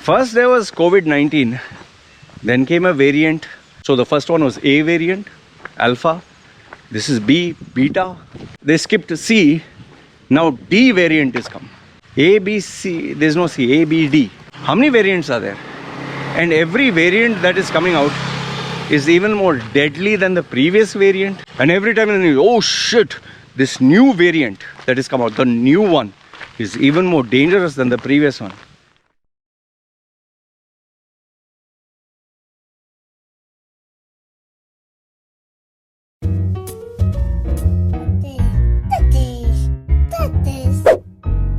First there was COVID-19, then came a variant. So the first one was A variant, Alpha. This is B, Beta. They skipped C. Now D variant is come. A, B, C, there's no C, A, B, D. How many variants are there? And every variant that is coming out is even more deadly than the previous variant. And every time in the news, oh shit, this new variant that is come out, the new one, is even more dangerous than the previous one.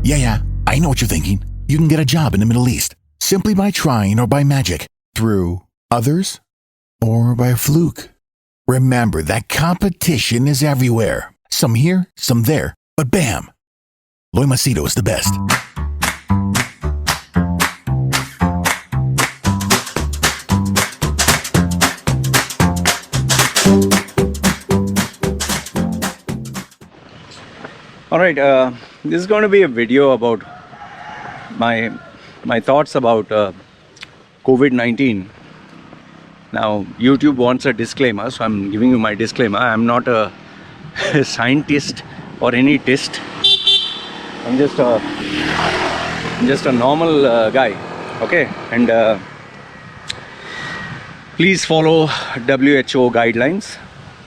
Yeah, I know what you're thinking. You can get a job in the Middle East simply by trying or by magic, through others, or by fluke. Remember that competition is everywhere. Some here, some there, but bam! Loy Macedo is the best. Alright, this is going to be a video about my thoughts about COVID-19. Now, YouTube wants a disclaimer, so I'm giving you my disclaimer. I'm not a scientist or any test. I'm just a normal guy, okay? And please follow WHO guidelines.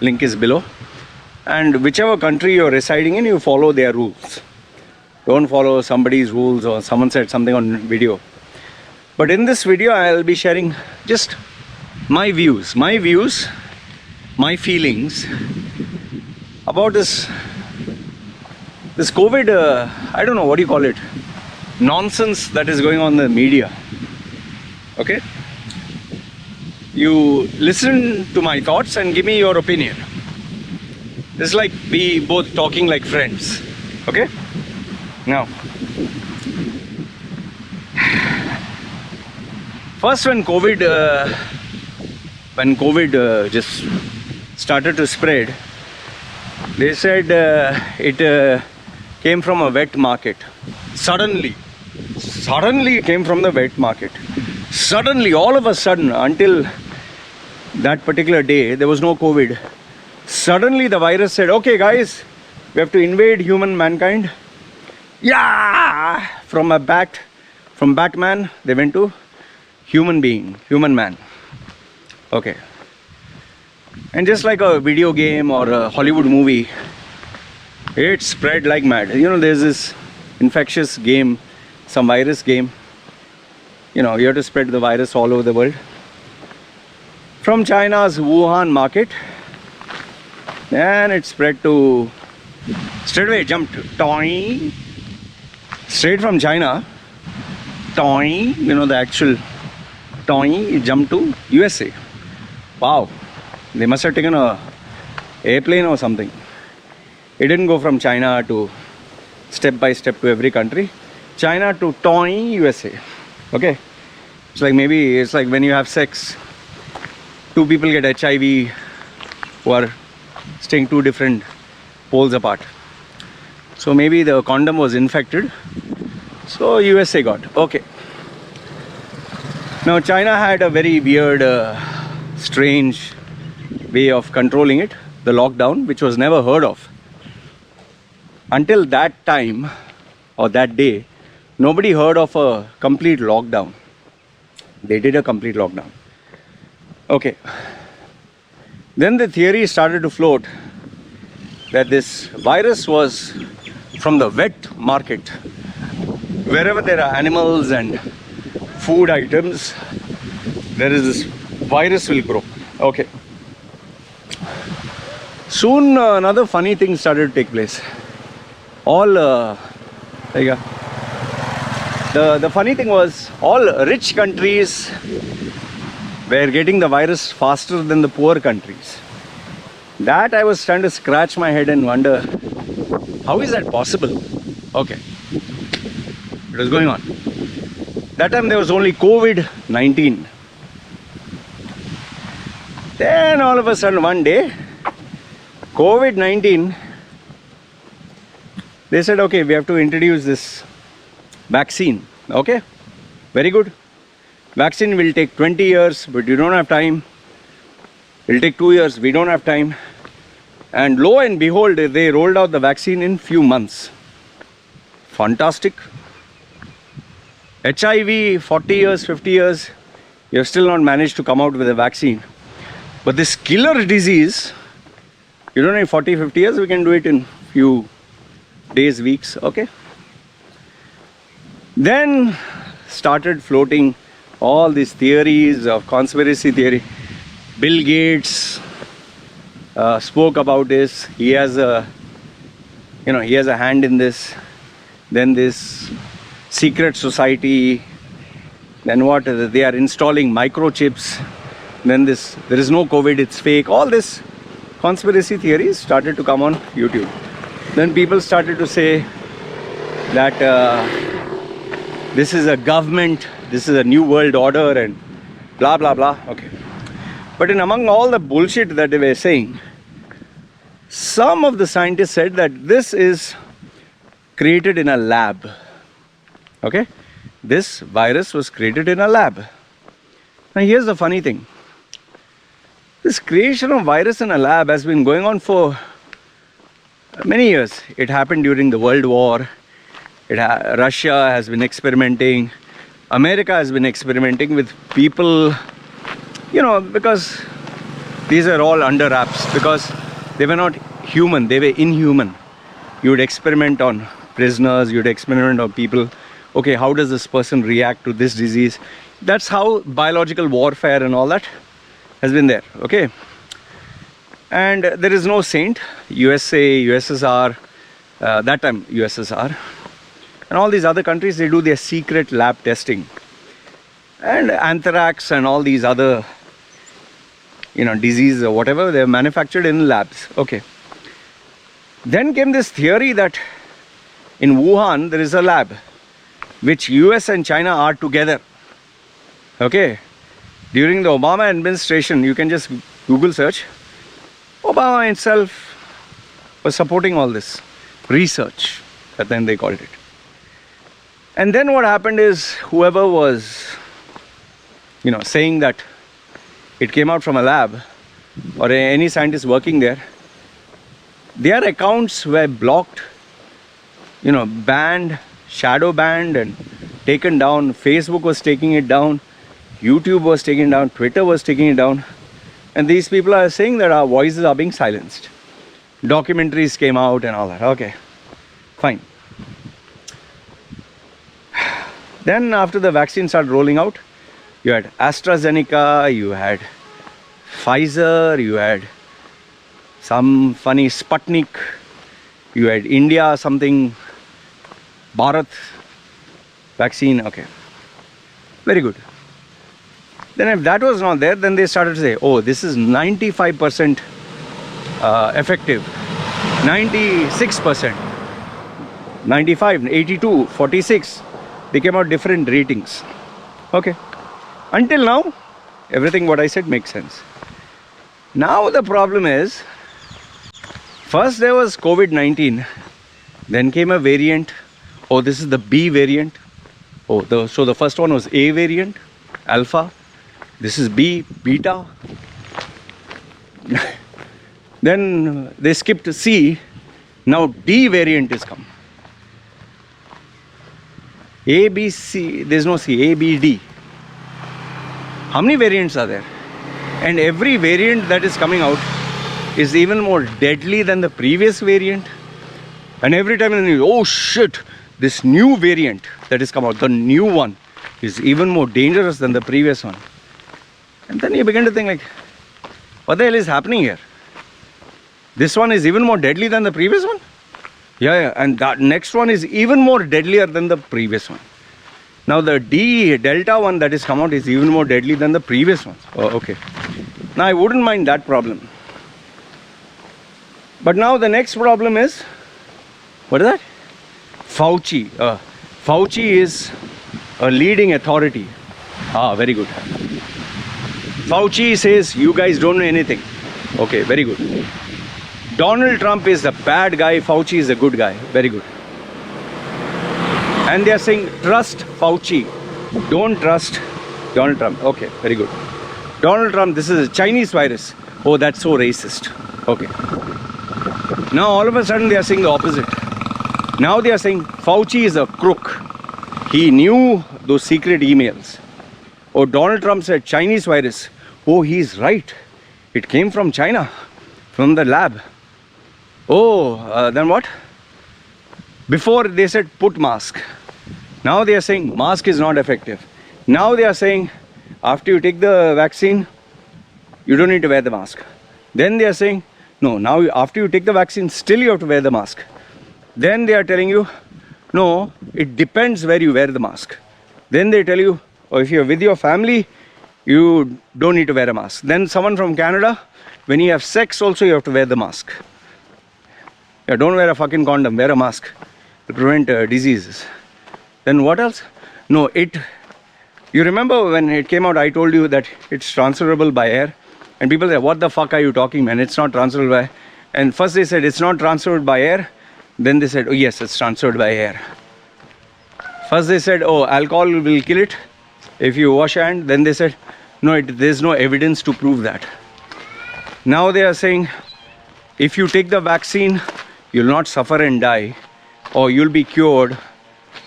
Link is below. And whichever country you're residing in, you follow their rules. Don't follow somebody's rules or someone said something on video. But in this video, I'll be sharing just my views, my feelings about this COVID, I don't know, what do you call it? Nonsense that is going on in the media. Okay? You listen to my thoughts and give me your opinion. It's like we both talking like friends. Okay? Now, first when COVID just started to spread, they said it came from a wet market. Suddenly it came from the wet market. Suddenly, all of a sudden, until that particular day, there was no COVID. Suddenly the virus said, okay guys, we have to invade mankind. Yeah! From Batman, they went to human man. Okay. And just like a video game or a Hollywood movie, it spread like mad. You know, there's this infectious game, some virus game. You know, you have to spread the virus all over the world. From China's Wuhan market, and it spread to, straight away jumped, toing, straight from China, toing, you know, the actual toing, it jumped to USA. Wow, they must have taken a airplane or something. It didn't go from China to step by step to every country. China to toing, USA. Okay, it's like maybe it's like when you have sex, two people get HIV who are staying two different poles apart. So maybe the condom was infected, so USA got. Okay. Now China had a very weird, strange way of controlling it, the lockdown, which was never heard of. Until that time or that day, nobody heard of a complete lockdown. They did a complete lockdown. Okay. Then the theory started to float that this virus was from the wet market. Wherever there are animals and food items, there is this virus will grow. Okay. Soon another funny thing started to take place. All the funny thing was all rich countries were getting the virus faster than the poor countries. That I was trying to scratch my head and wonder, how is that possible? Okay. It was going on. That time there was only COVID-19. Then all of a sudden one day, COVID-19, they said, okay, we have to introduce this vaccine. Okay, very good. Vaccine will take 20 years, but you don't have time. It'll take 2 years, we don't have time. And lo and behold, they rolled out the vaccine in few months. Fantastic. HIV, 40 years, 50 years, you have still not managed to come out with a vaccine. But this killer disease, you don't need 40, 50 years, we can do it in few days, weeks, okay? Then started floating all these theories of conspiracy theory. Bill Gates spoke about this. He has a hand in this. Then this secret society. Then what? They are installing microchips. Then this, there is no COVID, it's fake. All this conspiracy theories started to come on YouTube. Then people started to say that this is a government, this is a new world order and blah blah blah. Okay. But in among all the bullshit that they were saying, some of the scientists said that this is created in a lab. Okay? This virus was created in a lab. Now here's the funny thing. This creation of virus in a lab has been going on for many years. It happened during the World War. Russia has been experimenting. America has been experimenting with people, because these are all under wraps, because they were not human, they were inhuman. You would experiment on prisoners, you would experiment on people. Okay, how does this person react to this disease? That's how biological warfare and all that has been there, okay? And there is no saint. USA, USSR, that time USSR, and all these other countries, they do their secret lab testing. And anthrax and all these other, disease or whatever, they're manufactured in labs, okay? Then came this theory that in Wuhan, there is a lab, which US and China are together, okay? During the Obama administration, you can just Google search, Obama himself was supporting all this research, that then they called it. And then what happened is, whoever was, saying that it came out from a lab, or any scientist working there, their accounts were blocked, banned, shadow banned and taken down. Facebook was taking it down, YouTube was taking it down, Twitter was taking it down. And these people are saying that our voices are being silenced. Documentaries came out and all that. Okay, fine. Then after the vaccine started rolling out, you had AstraZeneca, you had Pfizer, you had some funny Sputnik, you had India something, Bharat vaccine, okay. Very good. Then if that was not there, then they started to say, oh, this is 95% effective, 96%, 95, 82, 46. They came out different ratings. Okay. Until now, everything what I said makes sense. Now the problem is, first there was COVID-19, then came a variant. Oh, this is the B variant. Oh, so the first one was A variant, Alpha. This is B, Beta. Then they skipped C. Now D variant is come. A, B, C, there's no C, A, B, D. How many variants are there? And every variant that is coming out is even more deadly than the previous variant. And every time in the news, oh shit, this new variant that is come out, the new one, is even more dangerous than the previous one. And then you begin to think like, what the hell is happening here? This one is even more deadly than the previous one? Yeah, and that next one is even more deadlier than the previous one. Now the Delta one that is come out is even more deadly than the previous one. Oh, okay. Now I wouldn't mind that problem. But now the next problem is, what is that? Fauci. Fauci is a leading authority. Ah, very good. Fauci says, you guys don't know anything. Okay, very good. Donald Trump is the bad guy, Fauci is a good guy. Very good. And they are saying, trust Fauci. Don't trust Donald Trump. Okay, very good. Donald Trump, this is a Chinese virus. Oh, that's so racist. Okay. Now all of a sudden they are saying the opposite. Now they are saying Fauci is a crook. He knew those secret emails. Oh, Donald Trump said Chinese virus. Oh, he's right. It came from China, from the lab. Oh, then what? Before they said put mask. Now they are saying mask is not effective. Now they are saying after you take the vaccine, you don't need to wear the mask. Then they are saying, no, now after you take the vaccine, still you have to wear the mask. Then they are telling you, no, it depends where you wear the mask. Then they tell you, oh, if you're with your family, you don't need to wear a mask. Then someone from Canada, when you have sex also you have to wear the mask. Yeah, don't wear a fucking condom, wear a mask to prevent diseases. Then what else? No, you remember when it came out, I told you that it's transferable by air. And people say, what the fuck are you talking, man? It's not transferable by air. And first they said, it's not transferred by air. Then they said, oh yes, it's transferred by air. First they said, oh, alcohol will kill it if you wash your hand. Then they said, no, there's no evidence to prove that. Now they are saying, if you take the vaccine, you'll not suffer and die. Or you'll be cured.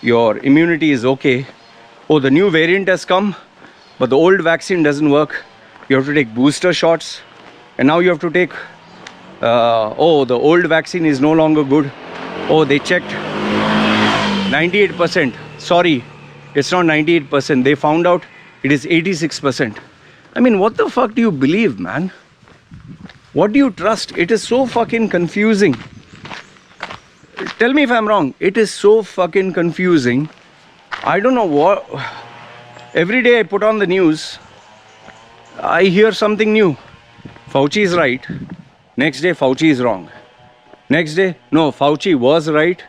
Your immunity is okay. Oh, the new variant has come, but the old vaccine doesn't work. You have to take booster shots. And now you have to take, oh, the old vaccine is no longer good. Oh, they checked 98%. Sorry, it's not 98%. They found out it is 86%. I mean, what the fuck do you believe, man? What do you trust? It is so fucking confusing. Tell me if I'm wrong. It is so fucking confusing. I don't know what. Every day I put on the news, I hear something new. Fauci is right. Next day, Fauci is wrong. Next day, no, Fauci was right,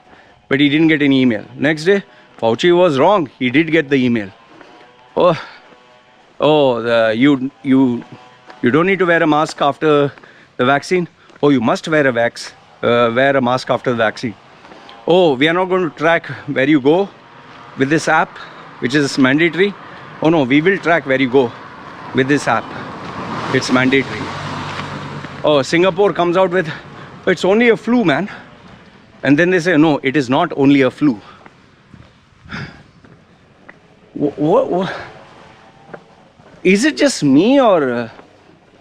but he didn't get any email. Next day, Fauci was wrong. He did get the email. You don't need to wear a mask after the vaccine. Oh, you must wear a mask after the vaccine. Oh, we are not going to track where you go with this app, which is mandatory. Oh no, we will track where you go with this app. It's mandatory. Oh, Singapore comes out with, it's only a flu, man. And then they say, no, it is not only a flu. What? Is it just me, or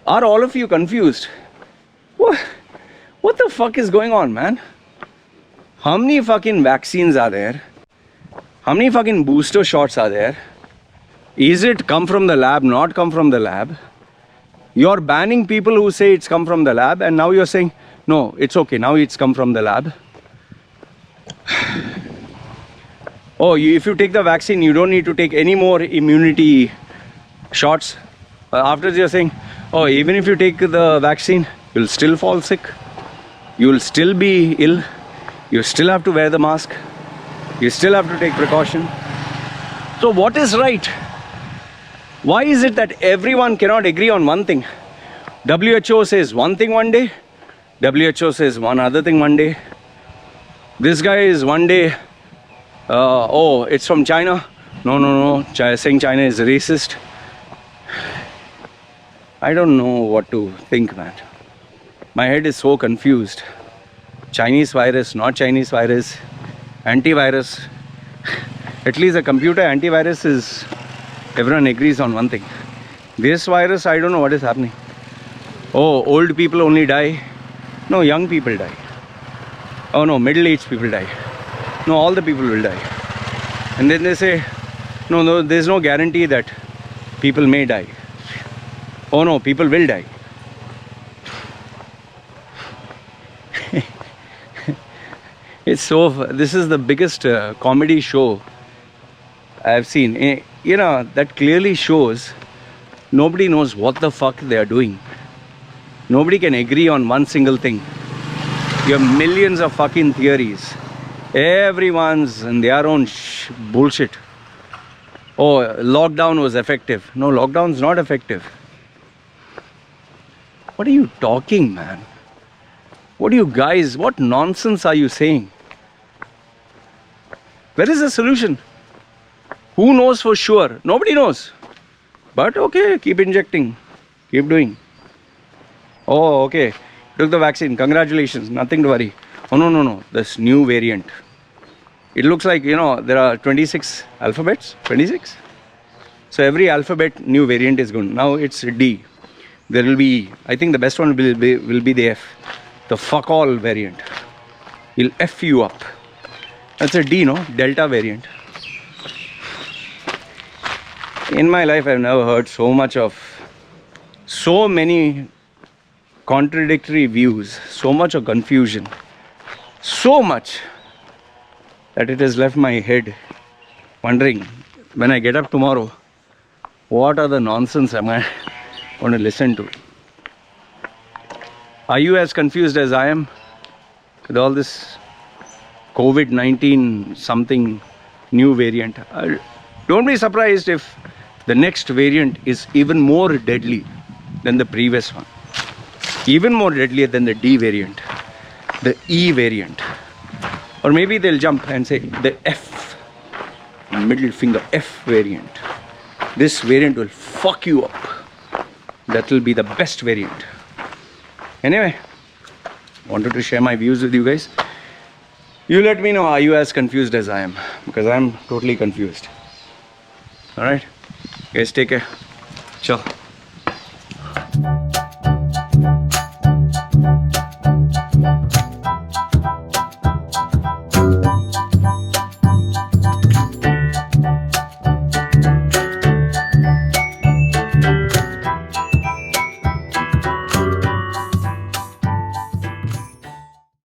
are all of you confused? What the fuck is going on, man? How many fucking vaccines are there? How many fucking booster shots are there? Is it come from the lab, not come from the lab? You're banning people who say it's come from the lab, and now you're saying, no, it's okay, now it's come from the lab. Oh, if you take the vaccine, you don't need to take any more immunity shots. After you're saying, oh, even if you take the vaccine, you'll still fall sick. You'll still be ill. You still have to wear the mask. You still have to take precaution. So what is right? Why is it that everyone cannot agree on one thing? WHO says one thing one day. WHO says one other thing one day. This guy is one day, oh, it's from China. No. Saying China is racist. I don't know what to think, man. My head is so confused. Chinese virus, not Chinese virus, antivirus. At least a computer antivirus is, everyone agrees on one thing. This virus, I don't know what is happening. Oh, old people only die. No, young people die. Oh no, middle-aged people die. No, all the people will die. And then they say, no, there's no guarantee that people may die. Oh no, people will die. This is the biggest comedy show I've seen. You know, that clearly shows nobody knows what the fuck they are doing. Nobody can agree on one single thing. You have millions of fucking theories. Everyone's in their own bullshit. Oh, lockdown was effective. No, lockdown's not effective. What are you talking, man? What are you guys, what nonsense are you saying? Where is the solution? Who knows for sure? Nobody knows. But okay, keep injecting, keep doing. Oh, okay. Took the vaccine. Congratulations. Nothing to worry. Oh, no, no, no. This new variant. It looks like, there are 26 alphabets. 26? So every alphabet, new variant is going. Now it's D. There will be, I think the best one will be the F. The fuck all variant. He'll F you up. That's a D, no? Delta variant. In my life, I've never heard so many contradictory views, so much of confusion, so much that it has left my head wondering, when I get up tomorrow, what other nonsense am I going to listen to? Are you as confused as I am with all this COVID-19 something new variant? Don't be surprised if the next variant is even more deadly than the previous one. Even more deadlier than the D variant, the E variant. Or maybe they'll jump and say the F, middle finger F variant. This variant will fuck you up. That will be the best variant. Anyway, wanted to share my views with you guys. You let me know, are you as confused as I am? Because I'm totally confused. Alright, guys, take care. Ciao.